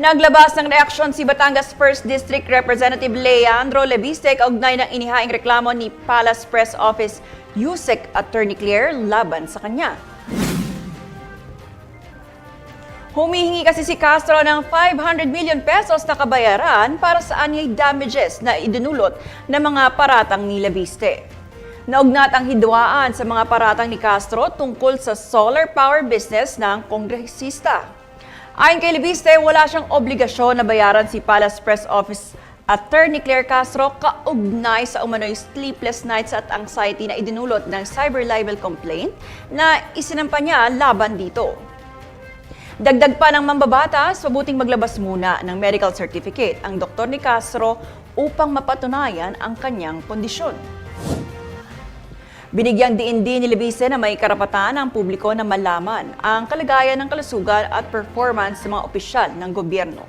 Naglabas ng reaksyon si Batangas 1st District Representative Leandro Lebiste kaugnay ng inihaing reklamo ni Palace Press Office Yusek Attorney Claire laban sa kanya. Humihingi kasi si Castro ng 500 million pesos na kabayaran para sa anyay damages na idinulot ng mga paratang ni Lebiste. Naugnat ang hidwaan sa mga paratang ni Castro tungkol sa solar power business ng kongresista. Ayon kay Lebiste, wala siyang obligasyon na bayaran si Palace Press Office Attorney Claire Castro kaugnay sa umano'y sleepless nights at anxiety na idinulot ng cyber libel complaint na isinampa niya laban dito. Dagdag pa ng mambabatas, mabuting maglabas muna ng medical certificate ang doktor ni Castro upang mapatunayan ang kanyang kondisyon. Binigyang diin din ni Lebiste na may karapatan ang publiko na malaman ang kalagayan ng kalusugan at performance ng mga opisyal ng gobyerno.